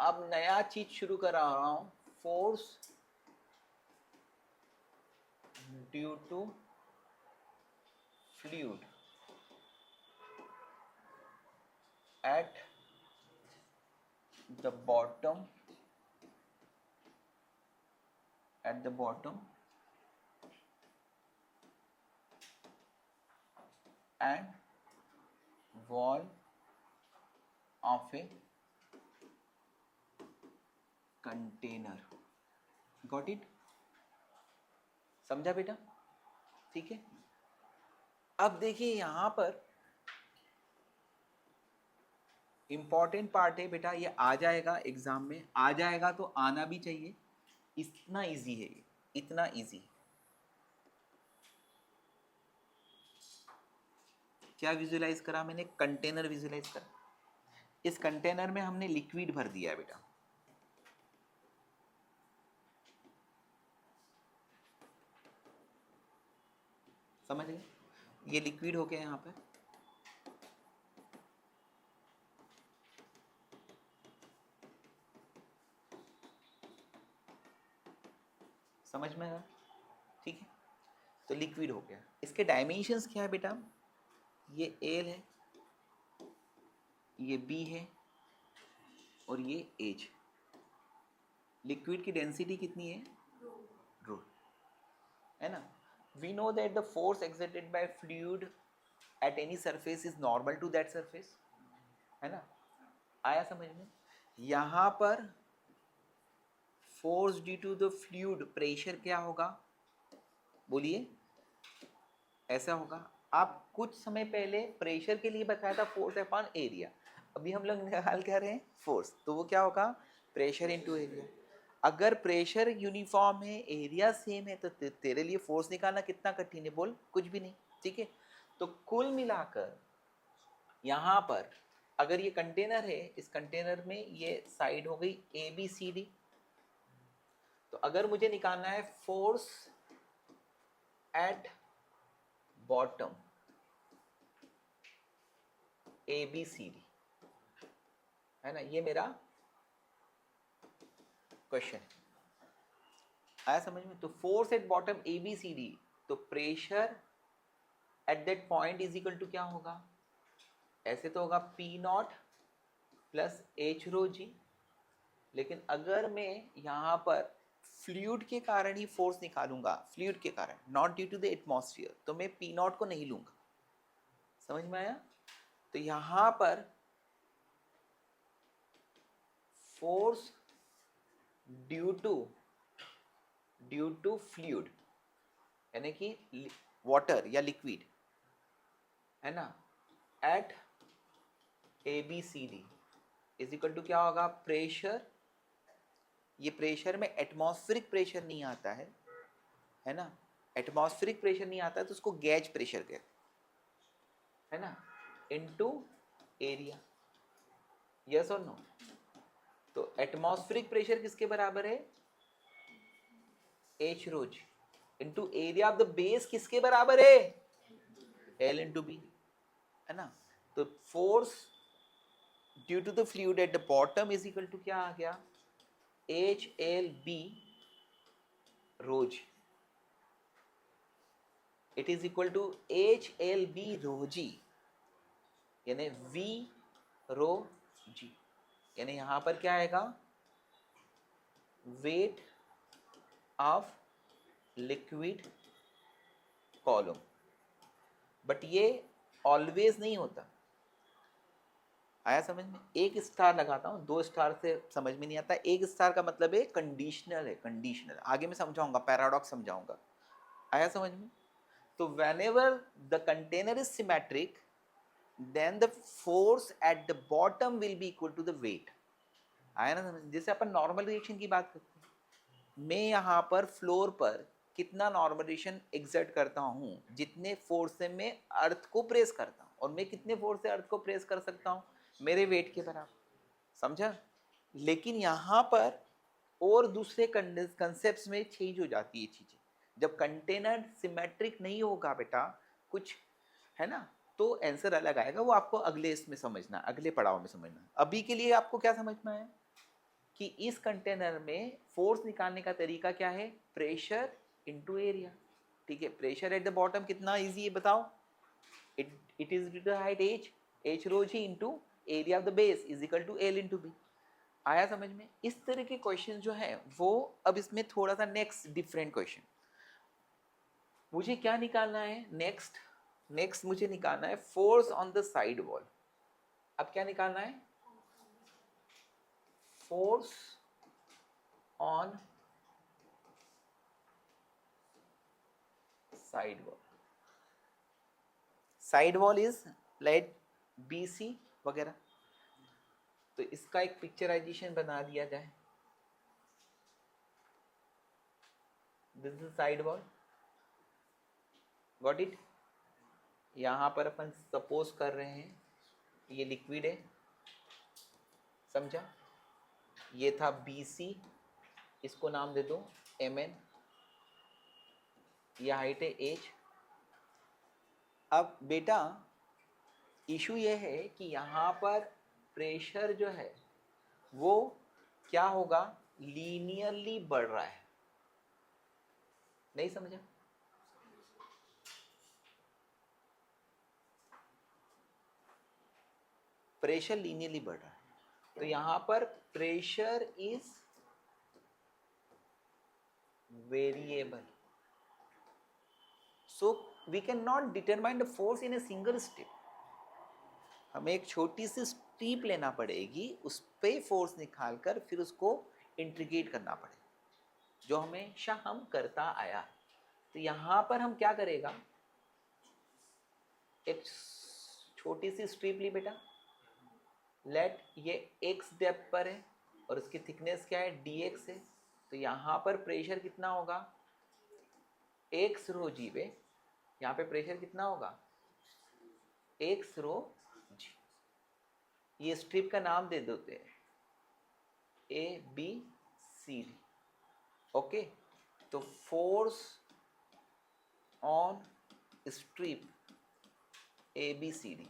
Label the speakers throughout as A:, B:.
A: अब नया चीज शुरू कर रहा हूं, force due to fluid at the bottom and wall of a container. Got it? समझा बेटा? ठीक है। अब देखिए यहां पर इंपॉर्टेंट पार्ट है बेटा, ये आ जाएगा एग्जाम में, आ जाएगा तो आना भी चाहिए। इतना इजी है ये, इतना इजी। क्या विजुलाइज करा मैंने? कंटेनर विजुलाइज करा। इस कंटेनर में हमने लिक्विड भर दिया है बेटा, समझ गए? ये लिक्विड हो गया यहाँ पर, समझ में आया? ठीक है, तो लिक्विड हो गया। इसके डायमेंशंस क्या है बेटा? ये एल है, ये बी है और ये एच। लिक्विड की डेंसिटी कितनी है? रो, है ना? We know that the force exerted by fluid at any surface is normal to that surface, है ना? आया समझ में? यहां पर force due to the fluid pressure क्या होगा? बोलिए, ऐसा होगा। आप कुछ समय पहले प्रेशर के लिए बताया था फोर्स अपॉन एरिया, अभी हम लोग निकाल क्या रहे हैं? फोर्स। तो वो क्या होगा? Pressure into area. अगर प्रेशर यूनिफॉर्म है, एरिया सेम है, तो तेरे लिए फोर्स निकालना कितना कठिन है? बोल, कुछ भी नहीं। ठीक है, तो कुल मिलाकर यहाँ पर अगर ये कंटेनर है, इस कंटेनर में ये साइड हो गई ए बी सी डी। तो अगर मुझे निकालना है force at bottom A B C D, है ना, ये मेरा क्वेश्चन है। आया समझ में? तो force at bottom A B C D, तो pressure at that point is equal to क्या होगा? ऐसे तो होगा P naught plus h rho g. लेकिन अगर मैं यहाँ पर फ्लूइड के कारण ही फोर्स निकालूंगा, फ्लूइड के कारण, not due to the atmosphere, तो मैं पी नॉट को नहीं लूंगा। समझ में आया? तो यहाँ पर फोर्स ड्यू टू फ्लूइड, यानी कि वाटर या लिक्विड, है ना, at A B C D is equal to क्या होगा? प्रेशर, ये प्रेशर में एटमॉस्फेरिक प्रेशर नहीं आता है ना, एटमॉस्फेरिक प्रेशर नहीं आता है तो उसको गैज प्रेशर कहते है ना, इनटू एरिया। यस और नो? तो एटमॉस्फेरिक प्रेशर किसके बराबर है? H rho g into area of the base किसके बराबर है? एल इनटू बी, है ना? तो force due to the fluid at the bottom is equal to क्या आ गया? H L B rho g, it is equal to h L B rho g, यानी वी रो जी, यानी यहां पर क्या आएगा? Weight of liquid column. But ये ऑलवेज नहीं होता। आया समझ में? एक स्टार लगाता हूँ, 2 स्टार से समझ में नहीं आता। एक स्टार का मतलब है कंडीशनल है, कंडीशनल। आगे मैं समझाऊंगा, पैराडॉक्स समझाऊंगा। आया समझ में? तो whenever the container is symmetric, then the force at the bottom will be equal to the weight. आया ना समझ? जैसे अपन नॉर्मल रिएक्शन की बात करते हैं, मैं यहाँ पर फ्लोर पर कितना नॉर्मल रिएक्शन एग्जर्ट करता हूँ, जितने फोर्स से मैं अर्थ को प्रेस करता हूँ, और मैं कितने फोर्स से अर्थ को प्रेस कर सकता हूँ? मेरे वेट के बराबर। समझा? लेकिन यहाँ पर और दूसरे कंसेप्ट में चेंज हो जाती है चीजें। जब कंटेनर सिमेट्रिक नहीं होगा बेटा कुछ, है ना, तो आंसर अलग आएगा। वो आपको अगले इसमें समझना, अगले पड़ाव में समझना। अभी के लिए आपको क्या समझ में आया? कि इस कंटेनर में फोर्स निकालने का तरीका क्या है, प्रेशर इनटू एरिया। ठीक है, प्रेशर एट द बॉटम कितना इजी है बताओ, it is due to height h rho g into area of the base is equal to l into b। आया समझ में? इस तरह के क्वेश्चन जो है वो, अब इसमें थोड़ा सा नेक्स्ट डिफरेंट क्वेश्चन, मुझे क्या निकालना है नेक्स्ट मुझे निकालना है force on the side wall. अब क्या निकालना है, force on side wall. Side wall is like BC वगैरह, तो इसका एक पिक्चराइजेशन बना दिया जाए। This is side wall, got it. यहां पर अपन सपोज कर रहे हैं ये लिक्विड है, समझा? ये था BC, इसको नाम दे दो MN, यह हाइट है h। अब बेटा इशू ये है कि यहाँ पर प्रेशर जो है वो क्या होगा, लीनियरली बढ़ रहा है। नहीं समझा? प्रेशर लीनियरली बढ़ रहा है, तो यहाँ पर pressure is variable, so we cannot determine the force in a single step. हमें एक छोटी सी स्ट्रीप लेना पड़ेगी, उस पे फोर्स निकालकर फिर उसको इंटीग्रेट करना पड़ेगा, जो हमेशा हम करता आया। तो यहाँ पर हम क्या करेगा, एक छोटी सी स्ट्रीप ली बेटा, लेट ये x डेप्थ पर है और उसकी थिकनेस क्या है, dx है। तो यहाँ पर प्रेशर कितना होगा, x रो जी पे, यहाँ पे प्रेशर कितना होगा, x रो जी। ये स्ट्रिप का नाम दे देते हैं ABCD। ओके, तो force on strip ABCD,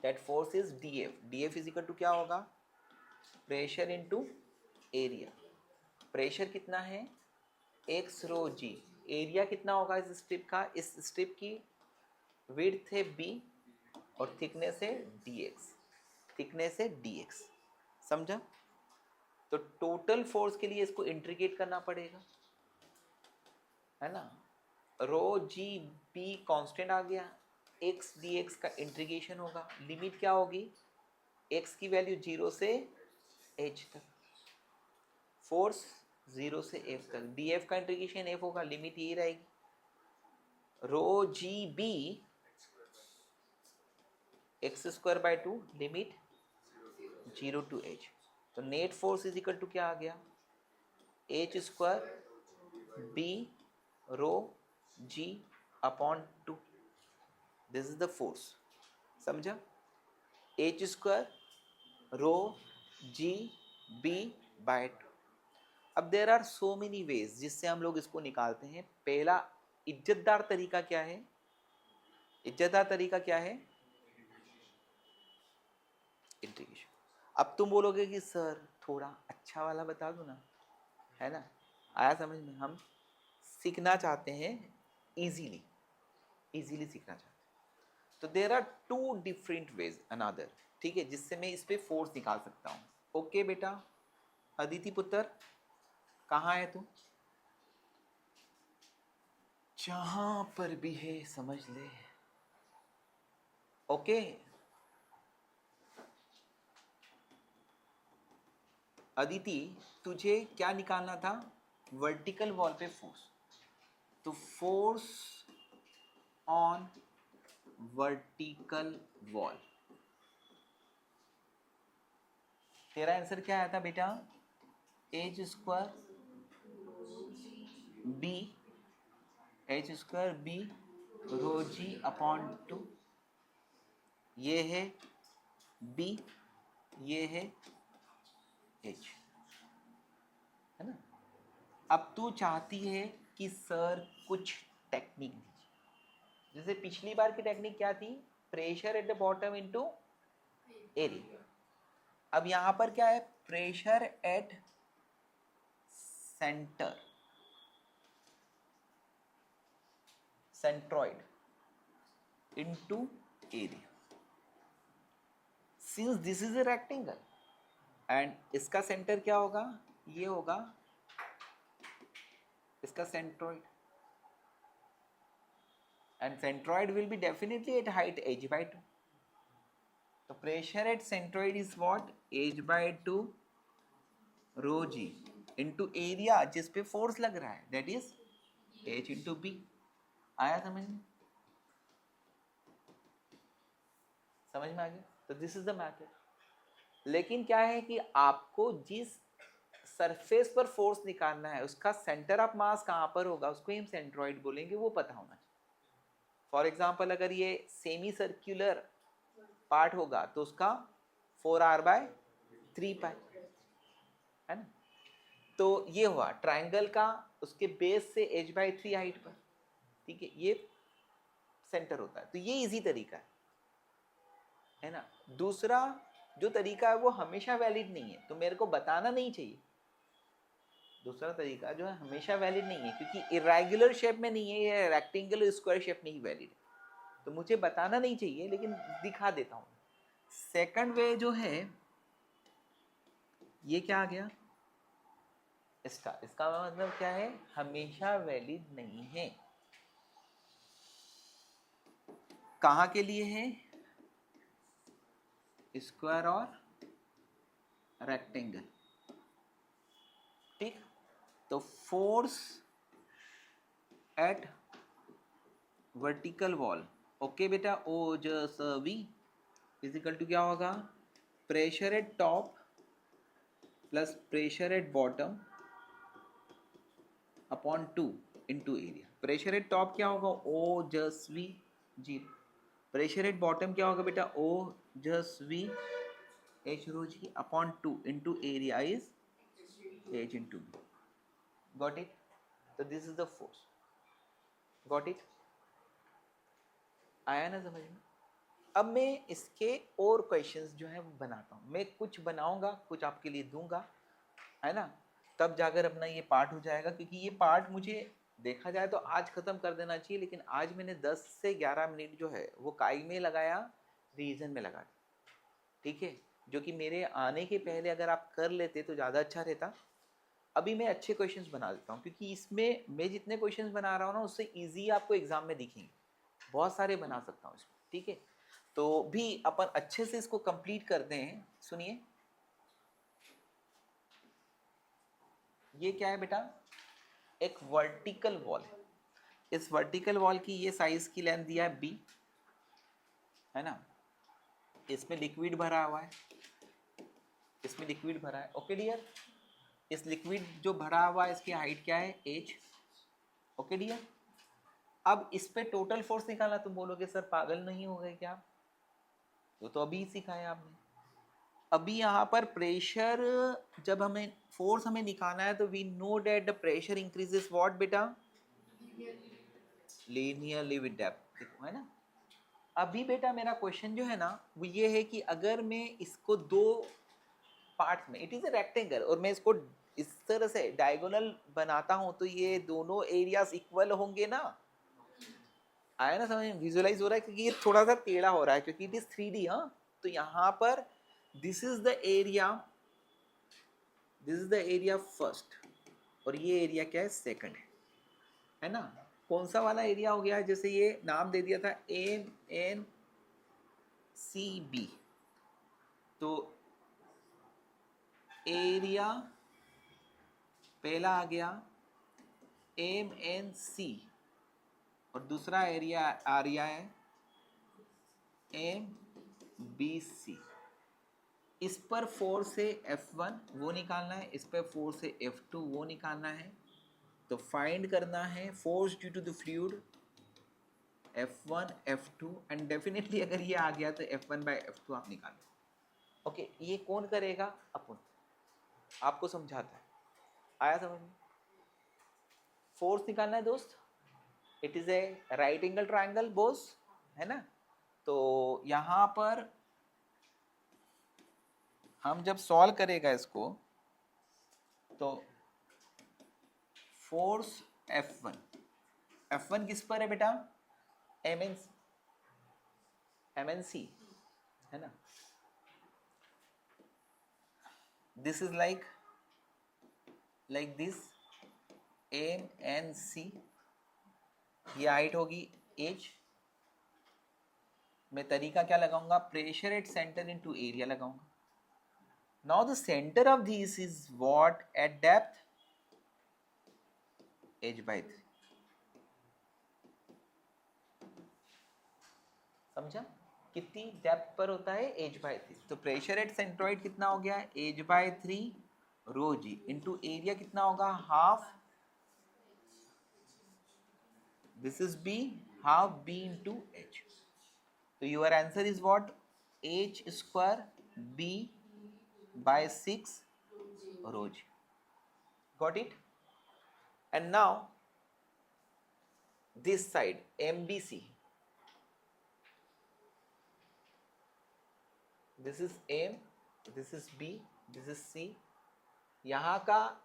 A: that force is DF is equal to क्या होगा, प्रेशर इनटू एरिया। प्रेशर कितना है, x रो जी, एरिया कितना होगा इस स्ट्रिप का, इस स्ट्रिप की विड्थ है b और थिकनेस है dx, समझा? तो टोटल फोर्स के लिए इसको इंटीग्रेट करना पड़ेगा, है ना। रो जी बी कांस्टेंट आ गया, x dx का इंटीग्रेशन होगा, लिमिट क्या होगी, x की वैल्यू 0 से h तक, फोर्स 0 से f तक, df का इंटीग्रेशन f होगा, लिमिट यही रहेगी, rho g b x square by 2, limit 0 to h। तो net force is equal to क्या आ गया, h square b rho g upon 2, this is the force, समझा? h square rho g b by 2। अब there are so many ways जिससे हम लोग इसको निकालते हैं। पहला इज्जतदार तरीका क्या है, इज्जतदार तरीका क्या है, इंटीग्रेशन। अब तुम बोलोगे कि सर थोड़ा अच्छा वाला बता दो ना, है ना, आया समझ में? हम सीखना चाहते हैं इजीली सीखना चाहते हैं, तो there are 2 different ways another, ठीक है, जिससे मैं इस पे फोर्स निकाल सकता हूँ। ओके बेटा, अदिति पुत्र कहाँ है तू, जहां पर भी है समझ ले। ओके, अदिति तुझे क्या निकालना था, वर्टिकल वॉल पे फोर्स, तो फोर्स ऑन वर्टिकल वॉल, तेरा आंसर क्या आया था बेटा, H square b rho g upon 2, ये है b, ये है h, है ना। अब तू चाहती है कि सर कुछ टेक्निक दीजिए, जैसे पिछली बार की टेक्निक क्या थी, pressure at the bottom into area. अब यहाँ पर क्या है, pressure at centre, centroid into area. Since this is a rectangle and इसका सेंटर क्या होगा, ये होगा इसका centroid, and centroid will be definitely at height h by 2. तो pressure at centroid is what, h by 2 rho g into area जिस पे force लग रहा है, that is h into b. आया समझ में? समझ में आ गया? तो दिस इज द मैथड. लेकिन क्या है कि आपको जिस सरफेस पर फोर्स निकालना है उसका सेंटर ऑफ मास कहाँ पर होगा, उसको हम सेंट्रॉइड बोलेंगे, वो पता होना चाहिए. फॉर एग्जाम्पल अगर ये सेमी सर्क्यूलर पार्ट होगा तो उसका 4r/3π है ना. तो ये हुआ ट्राइंगल का, उसके बेस से h/3 हाइट पर, ठीक है, ये सेंटर होता है. तो ये इजी तरीका है ना. दूसरा जो तरीका है वो हमेशा वैलिड नहीं है, तो मेरे को बताना नहीं चाहिए. दूसरा तरीका जो है हमेशा वैलिड नहीं है, क्योंकि इरेगुलर शेप में नहीं है, ये रेक्टेंगुलर स्क्वायर शेप में ही वैलिड है, तो मुझे बताना नहीं चाहिए, लेकिन दिखा देता हूँ. सेकंड वे जो है, ये क्या आ गया, इसका मतलब क्या है, हमेशा वैलिड नहीं है. कहाँ के लिए है, स्क्वायर और रेक्टेंगल, ठीक. तो force eight vertical wall, okay बेटा, ओ जस वी इज इक्वल टू क्या होगा, pressure eight top plus pressure at bottom upon 2 into area. Pressure eight top क्या होगा, ओ जस वी 0. प्रेशर एट बॉटम क्या होगा बेटा, ओ जस V h rho g upon 2 into area is h into B. Got it. तो this is the force. Got it. आया ना समझ में. अब मैं इसके और क्वेश्चंस जो है वो बनाता हूँ. मैं कुछ बनाऊंगा, कुछ आपके लिए दूंगा, है ना, तब जाकर अपना ये पार्ट हो जाएगा. क्योंकि ये पार्ट मुझे देखा जाए तो आज ख़त्म कर देना चाहिए, लेकिन आज मैंने 10 से 11 मिनट जो है वो काई में लगाया, रीजन में लगा, ठीक है, जो कि मेरे आने के पहले अगर आप कर लेते तो ज़्यादा अच्छा रहता. अभी मैं अच्छे क्वेश्चंस बना देता हूँ, क्योंकि इसमें मैं जितने क्वेश्चंस बना रहा हूँ ना उससे ईजी आपको एग्जाम में दिखेंगे. बहुत सारे बना सकता हूँ इसमें, ठीक है. तो भी अपन अच्छे से इसको कंप्लीट करते हैं. सुनिए, ये क्या है बेटा, एक वर्टिकल वॉल है. इस वर्टिकल वॉल की ये साइज की लेंथ दिया है b, है ना. इसमें लिक्विड भरा हुआ है, इसमें लिक्विड भरा है, ओके डियर. इस लिक्विड जो भरा हुआ है इसकी हाइट क्या है, h, ओके डियर. अब इस पे टोटल फोर्स निकालना. तुम बोलोगे सर पागल नहीं हो गए क्या, तो अभी सिखाया आपने. अभी यहाँ पर प्रेशर, जब हमें फोर्स हमें निकालना है तो we know that the pressure increases what बेटा, लीनियरली विद डेप्थ, है ना. अभी बेटा मेरा क्वेश्चन जो है ना वो ये है कि अगर मैं इसको दो पार्ट में, इट इज ए रेक्टेंगल, और मैं इसको इस तरह से डायगोनल बनाता हूं तो ये दोनों एरियाज इक्वल होंगे ना. आया ना समझ में, विजुअलाइज हो रहा है, क्योंकि ये थोड़ा सा टेढ़ा हो रहा है क्योंकि इट इज 3D. हाँ, तो यहाँ पर this is the area, this is the area first, और ये एरिया क्या है, सेकंड, है ना. कौन सा वाला एरिया हो गया, जैसे ये नाम दे दिया था MNCB, तो एरिया पहला आ गया MNC, और दूसरा एरिया आ रहा है MBC. इस पर फोर्स है F1 वो निकालना है, इस पर फोर्स है F2 वो निकालना है. तो फाइंड करना है force due to the fluid F1 F2, and definitely अगर ये आ गया तो F1/F2 आप निकालो. ओके, ये कौन करेगा, अपन, आपको समझाता है. आया समझ में. फोर्स निकालना है दोस्त, it is a right angle triangle Bose, है ना. तो यहाँ पर हम जब सॉल्व करेगा इसको तो फोर्स F1, F1 किस पर है बेटा? MNC है ना. This is like this MNC, ये हाइट होगी h. मैं तरीका क्या लगाऊंगा? Pressure at centre into area लगाऊंगा. Now the centre of this is what at depth? h/3. समझा? कितनी डेप्थ पर होता है? h/3. तो प्रेशर एट सेंट्रॉइड कितना हो गया? h/3 रो जी इंटू एरिया कितना होगा? Half. This is b, half b into h. तो your answer is what? h square b/6 rho g. Got it? And now this side MBC, this is M, this is B, this is C. यहाँ का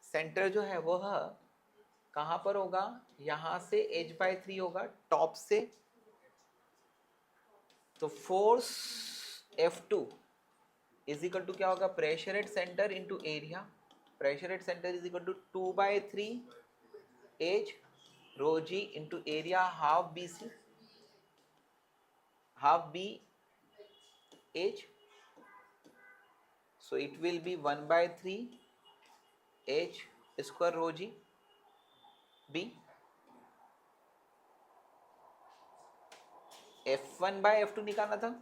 A: centre जो है वह कहाँ पर होगा? यहाँ से h/3 होगा टॉप से. तो force F2 is equal to क्या होगा? Pressure at centre into area. Pressure at centre is equal to 2/3 h rho g into area half BC, half B h. So it will be 1/3 h square rho g B. F1/F2 निकालना था.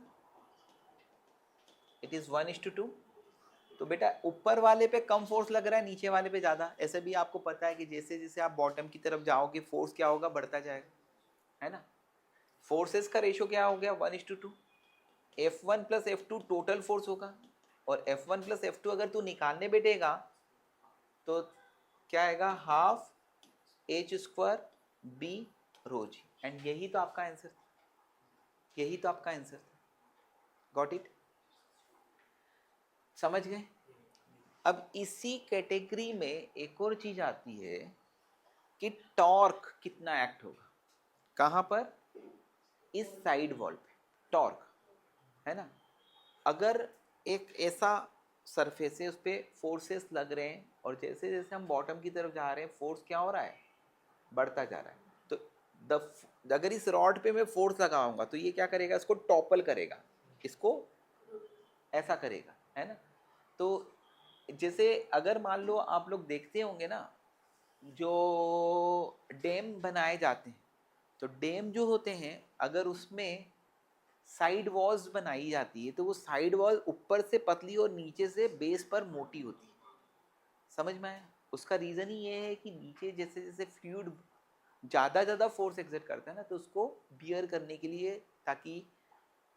A: It is 1:2. तो बेटा ऊपर वाले पे कम force लग रहा है, नीचे वाले पे ज्यादा. ऐसे भी आपको पता है कि जैसे जैसे आप बॉटम की तरफ जाओगे फोर्स क्या होगा? बढ़ता जाएगा, है ना. फोर्सेस का रेशियो क्या हो गया? 1:2. F1 plus F2 total force होगा, और F1 प्लस F2 अगर तू निकालने बैठेगा तो क्या आएगा? Half h square B rho g. And यही तो आपका आंसर था, यही तो आपका आंसर था. Got it? समझ गए? अब इसी कैटेगरी में एक और चीज आती है कि टॉर्क कितना एक्ट होगा. कहां पर? इस साइड वॉल पे टॉर्क, है ना. अगर एक ऐसा सरफेस है उस पर फोर्सेस लग रहे हैं, और जैसे जैसे हम बॉटम की तरफ जा रहे हैं फोर्स क्या हो रहा है? बढ़ता जा रहा है. तो अगर इस रॉड पे मैं फोर्स लगाऊंगा तो ये क्या करेगा? इसको टॉपल करेगा, इसको ऐसा करेगा, है ना. तो जैसे अगर मान लो आप लोग देखते होंगे ना, जो डैम बनाए जाते हैं, तो डैम जो होते हैं अगर उसमें साइड वॉल्स बनाई जाती है तो वो साइड वॉल ऊपर से पतली और नीचे से बेस पर मोटी होती है. समझ में आया? उसका रीज़न ही ये है कि नीचे जैसे जैसे फ्लूइड ज़्यादा फोर्स एक्सर्ट करता है ना, तो उसको बियर करने के लिए, ताकि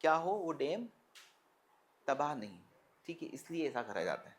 A: क्या हो, वो डैम तबाह नहीं. ठीक है, इसलिए ऐसा करा जाता है.